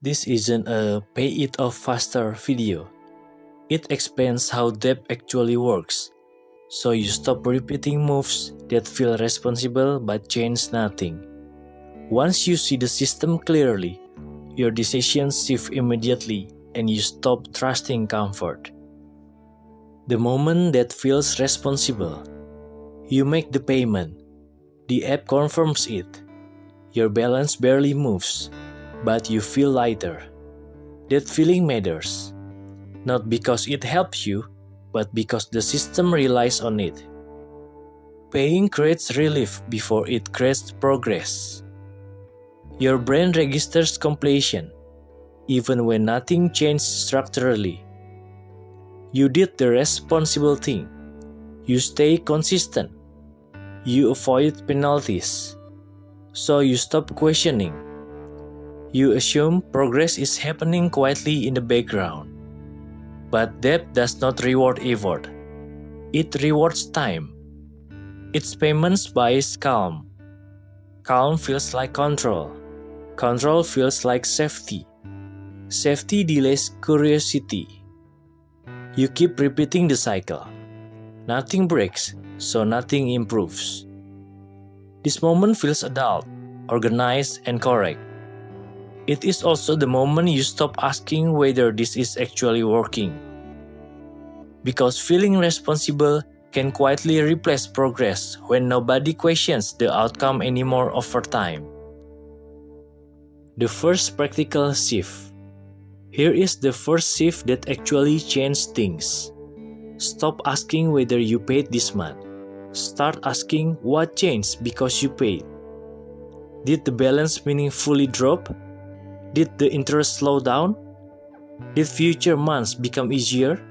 This isn't a pay it off faster video. It explains how debt actually works, so you stop repeating moves that feel responsible but change nothing. Once you see the system clearly, your decisions shift immediately and you stop trusting comfort. The moment that feels responsible, you make the payment. The app confirms it. Your balance barely moves, but you feel lighter. That feeling matters, not because it helps you, but because the system relies on it. Paying creates relief before it creates progress. Your brain registers completion, even when nothing changed structurally. You did the responsible thing. You stay consistent. You avoid penalties. So you stop questioning. You assume progress is happening quietly in the background. But debt does not reward effort. It rewards time. Its payments buys calm. Calm feels like control. Control feels like safety. Safety delays curiosity. You keep repeating the cycle. Nothing breaks, so nothing improves. This moment feels adult, organized, and correct. It is also the moment you stop asking whether this is actually working. Because feeling responsible can quietly replace progress when nobody questions the outcome anymore over time. The first practical shift. Here is the first shift that actually changed things. Stop asking whether you paid this month. Start asking what changed because you paid. Did the balance meaningfully drop? Did the interest slow down? Did future months become easier?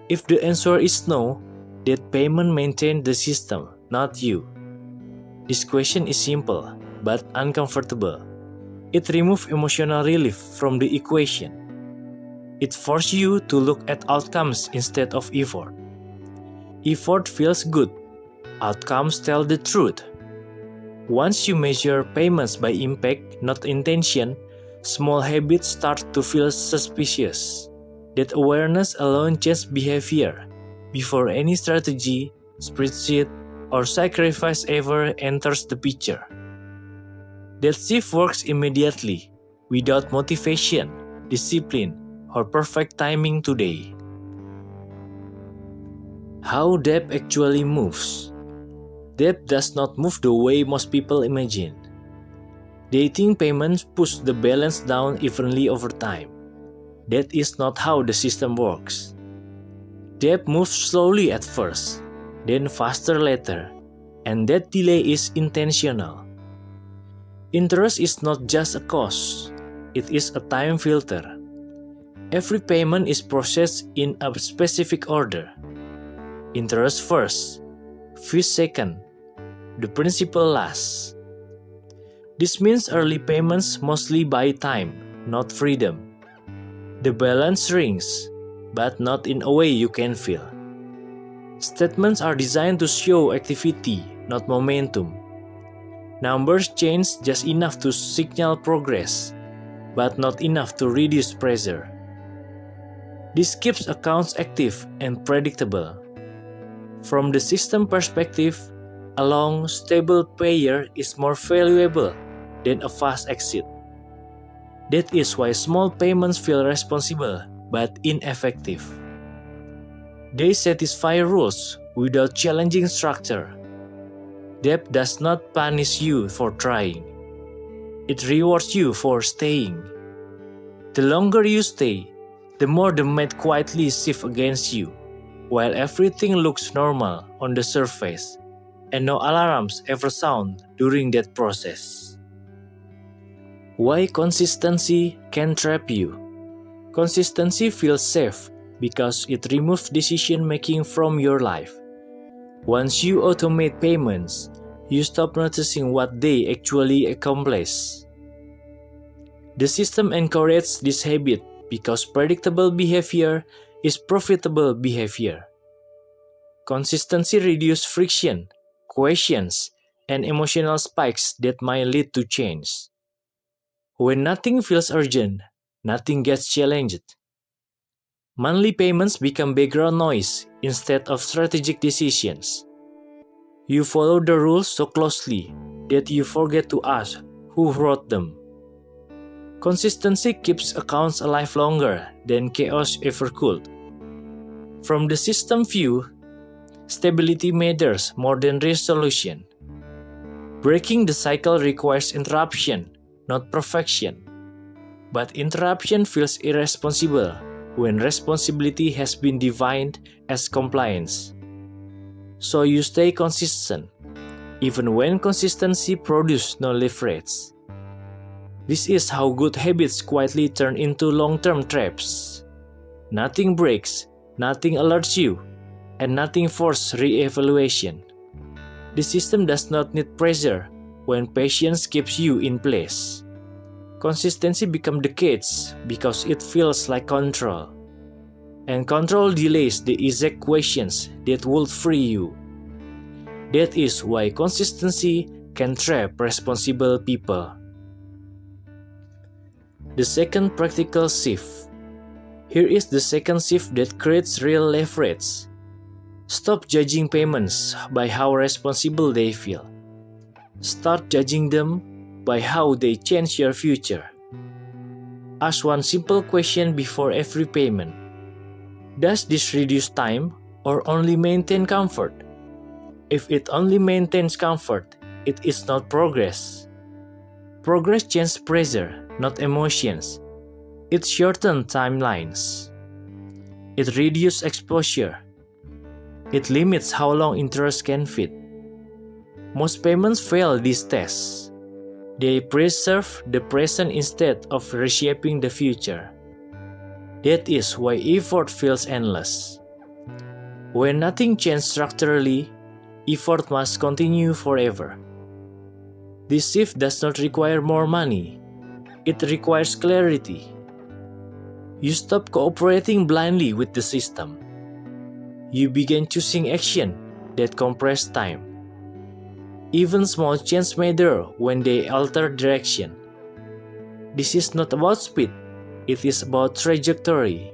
If the answer is no, that payment maintained the system, not you. This question is simple, but uncomfortable. It removes emotional relief from the equation. It forces you to look at outcomes instead of effort. Effort feels good. Outcomes tell the truth. Once you measure payments by impact, not intention, small habits start to feel suspicious. That awareness alone changes behavior before any strategy, spreadsheet, or sacrifice ever enters the picture. That shift works immediately, without motivation, discipline, or perfect timing today. How debt actually moves. Debt does not move the way most people imagine. They think payments push the balance down evenly over time. That is not how the system works. Debt moves slowly at first, then faster later, and that delay is intentional. Interest is not just a cost, it is a time filter. Every payment is processed in a specific order. Interest first, fees second, the principal last. This means early payments mostly buy time, not freedom. The balance shrinks, but not in a way you can feel. Statements are designed to show activity, not momentum. Numbers change just enough to signal progress, but not enough to reduce pressure. This keeps accounts active and predictable. From the system perspective, a long, stable payer is more valuable than a fast exit. That is why small payments feel responsible but ineffective. They satisfy rules without challenging structure. Debt does not punish you for trying. It rewards you for staying. The longer you stay, the more the math quietly shifts against you, while everything looks normal on the surface, and no alarms ever sound during that process. Why consistency can trap you? Consistency feels safe because it removes decision-making from your life. Once you automate payments, you stop noticing what they actually accomplish. The system encourages this habit because predictable behavior is profitable behavior. Consistency reduces friction, questions, and emotional spikes that might lead to change. When nothing feels urgent, nothing gets challenged. Monthly payments become background noise instead of strategic decisions. You follow the rules so closely that you forget to ask who wrote them. Consistency keeps accounts alive longer than chaos ever could. From the system view, stability matters more than resolution. Breaking the cycle requires interruption, not perfection. But interruption feels irresponsible when responsibility has been defined as compliance. So you stay consistent, even when consistency produces no leverage. This is how good habits quietly turn into long-term traps. Nothing breaks, nothing alerts you, and nothing forces re-evaluation. The system does not need pressure when patience keeps you in place. Consistency becomes the cage because it feels like control. And control delays the exact questions that would free you. That is why consistency can trap responsible people. The second practical shift. Here is the second shift that creates real leverage. Stop judging payments by how responsible they feel. Start judging them by how they change your future. Ask one simple question before every payment. Does this reduce time or only maintain comfort? If it only maintains comfort, it is not progress. Progress changes pressure, not emotions. It shortens timelines. It reduces exposure. It limits how long interest can feed. Most payments fail these tests. They preserve the present instead of reshaping the future. That is why effort feels endless. When nothing changes structurally, effort must continue forever. This shift does not require more money. It requires clarity. You stop cooperating blindly with the system. You begin choosing action that compress time. Even small changes matter when they alter direction. This is not about speed, it is about trajectory.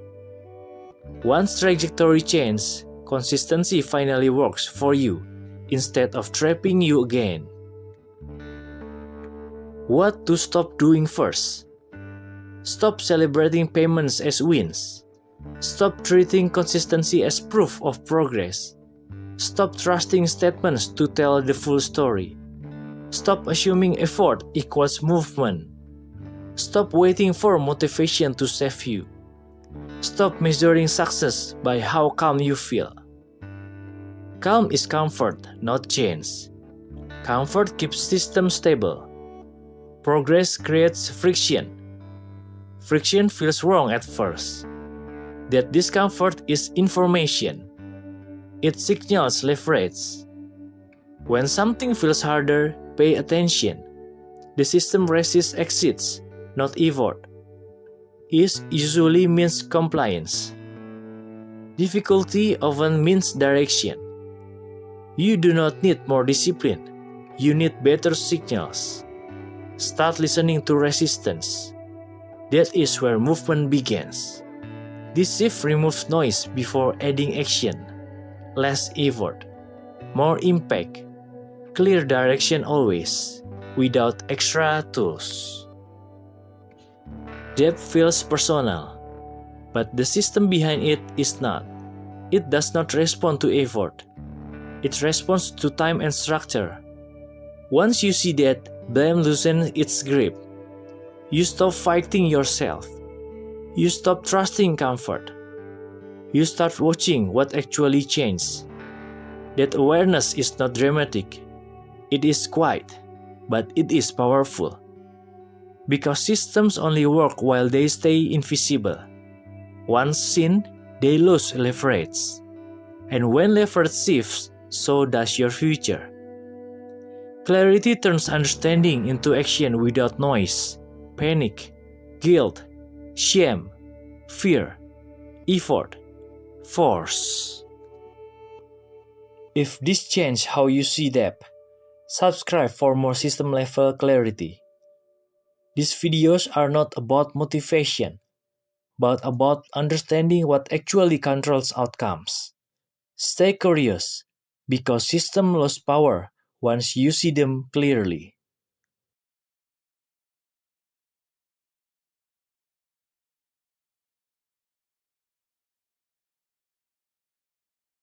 Once trajectory changes, consistency finally works for you instead of trapping you again. What to stop doing first? Stop celebrating payments as wins. Stop treating consistency as proof of progress. Stop trusting statements to tell the full story. Stop assuming effort equals movement. Stop waiting for motivation to save you. Stop measuring success by how calm you feel. Calm is comfort, not change. Comfort keeps systems stable. Progress creates friction. Friction feels wrong at first. That discomfort is information. It signals leverage. When something feels harder, pay attention. The system resists exits, not effort. Ease usually means compliance. Difficulty often means direction. You do not need more discipline. You need better signals. Start listening to resistance. That is where movement begins. This shift removes noise before adding action. Less effort, more impact, clear direction always, without extra tools. Depth feels personal, but the system behind it is not. It does not respond to effort. It responds to time and structure. Once you see that, blame loosens its grip. You stop fighting yourself. You stop trusting comfort. You start watching what actually changed. That awareness is not dramatic. It is quiet, but it is powerful. Because systems only work while they stay invisible. Once seen, they lose leverage. And when leverage shifts, so does your future. Clarity turns understanding into action without noise, panic, guilt, shame, fear, effort, force. If this changed how you see debt, subscribe for more system level clarity. These videos are not about motivation, but about understanding what actually controls outcomes. Stay curious, because systems lose power once you see them clearly.